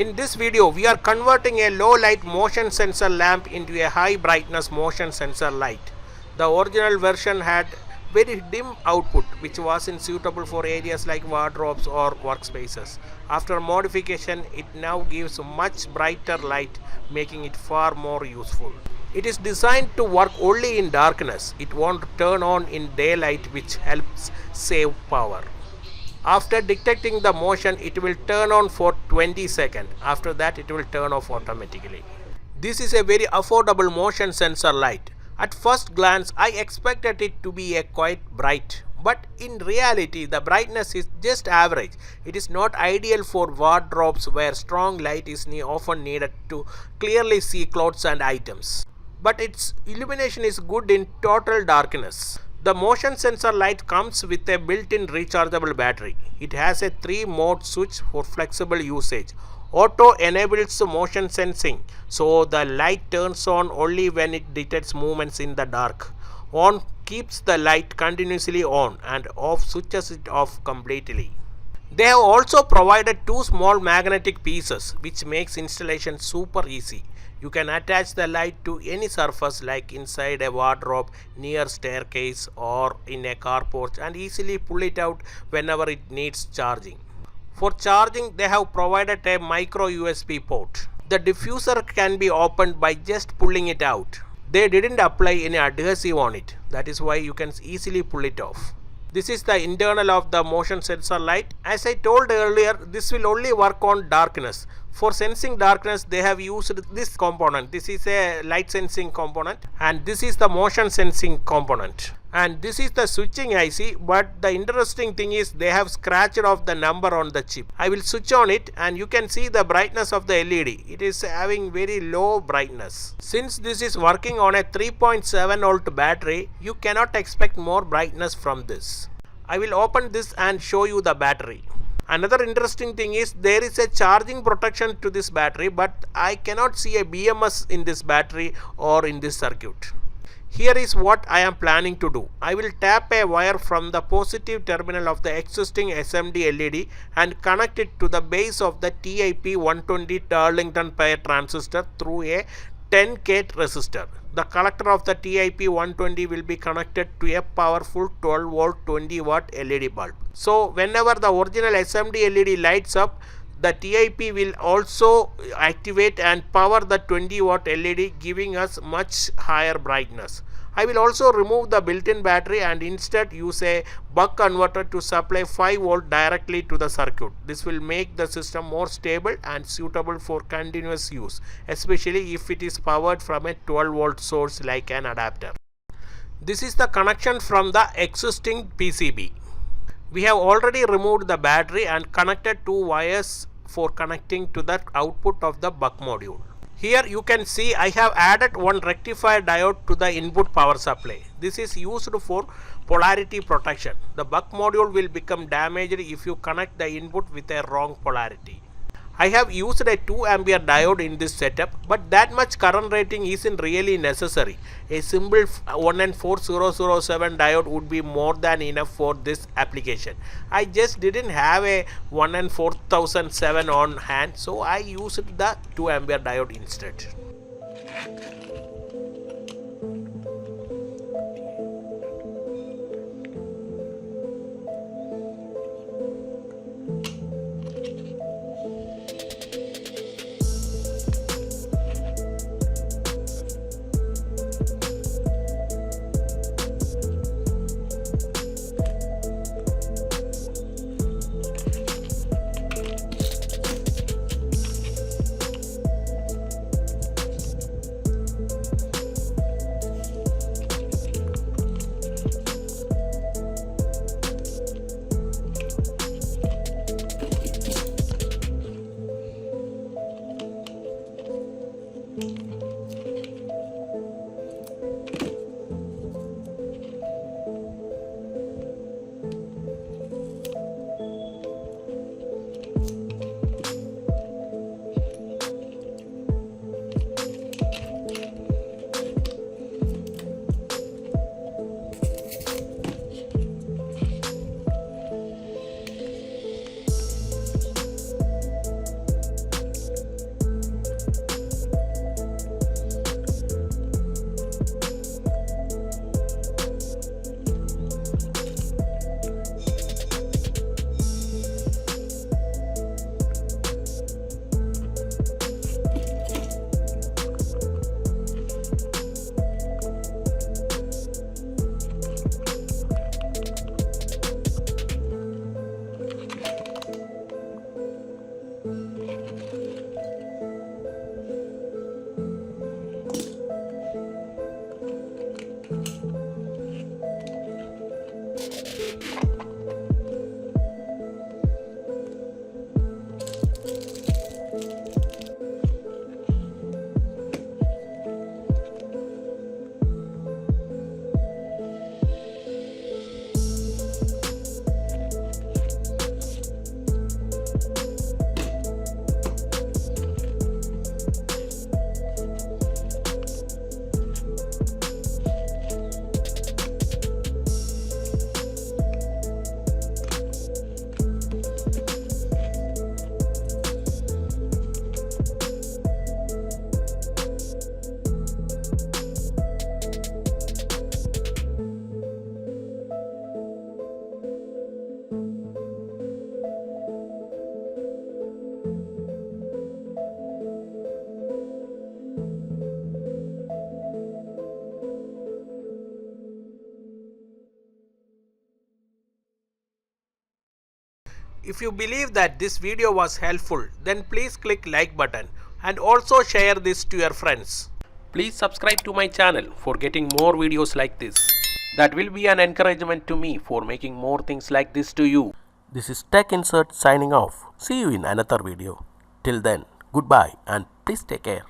In this video, we are converting a low light motion sensor lamp into a high brightness motion sensor light. The original version had very dim output which wasn't suitable for areas like wardrobes or workspaces. After modification, it now gives much brighter light, making it far more useful. It is designed to work only in darkness. It won't turn on in daylight, which helps save power. After detecting the motion, it will turn on for 20 seconds. After that, it will turn off automatically. This is a very affordable motion sensor light. At first glance, I expected it to be quite bright, but in reality, the brightness is just average. It is not ideal for wardrobes where strong light is often needed to clearly see clothes and items. But its illumination is good in total darkness. The motion sensor light comes with a built-in rechargeable battery. It has a 3-mode switch for flexible usage. Auto enables motion sensing, so the light turns on only when it detects movements in the dark. On keeps the light continuously on, and off switches it off completely. They have also provided 2 small magnetic pieces, which makes installation super easy. You can attach the light to any surface like inside a wardrobe, near staircase or in a car porch, and easily pull it out whenever it needs charging. For charging, they have provided a micro USB port. The diffuser can be opened by just pulling it out. They didn't apply any adhesive on it. That is why you can easily pull it off. This is the internal of the motion sensor light. As I told earlier, this will only work on darkness. For sensing darkness, they have used this component. This is a light sensing component, and this is the motion sensing component. And this is the switching IC, but the interesting thing is they have scratched off the number on the chip. I will switch on it and you can see the brightness of the LED. It is having very low brightness. Since this is working on a 3.7 volt battery, you cannot expect more brightness from this. I will open this and show you the battery. Another interesting thing is there is a charging protection to this battery, but I cannot see a BMS in this battery or in this circuit. Here is what I am planning to do. I will tap a wire from the positive terminal of the existing SMD LED and connect it to the base of the TIP 120 Darlington pair transistor through a 10K resistor. The collector of the TIP 120 will be connected to a powerful 12 volt 20 watt LED bulb. So whenever the original SMD LED lights up, the TIP will also activate and power the 20 watt LED, giving us much higher brightness. I will also remove the built-in battery and instead use a buck converter to supply 5 volt directly to the circuit. This will make the system more stable and suitable for continuous use, especially if it is powered from a 12 volt source like an adapter. This is the connection from the existing PCB. We have already removed the battery and connected 2 wires for connecting to the output of the buck module. Here you can see I have added one rectifier diode to the input power supply. This is used for polarity protection. The buck module will become damaged if you connect the input with a wrong polarity. I have used a 2 ampere diode in this setup, but that much current rating isn't really necessary. A simple 1N4007 diode would be more than enough for this application. I just didn't have a 1N4007 on hand, so I used the 2 ampere diode instead. If you believe that this video was helpful, then please click like button and also share this to your friends. Please subscribe to my channel for getting more videos like this. That will be an encouragement to me for making more things like this to you. This is Tech Insert signing off. See you in another video. Till then, goodbye and please take care.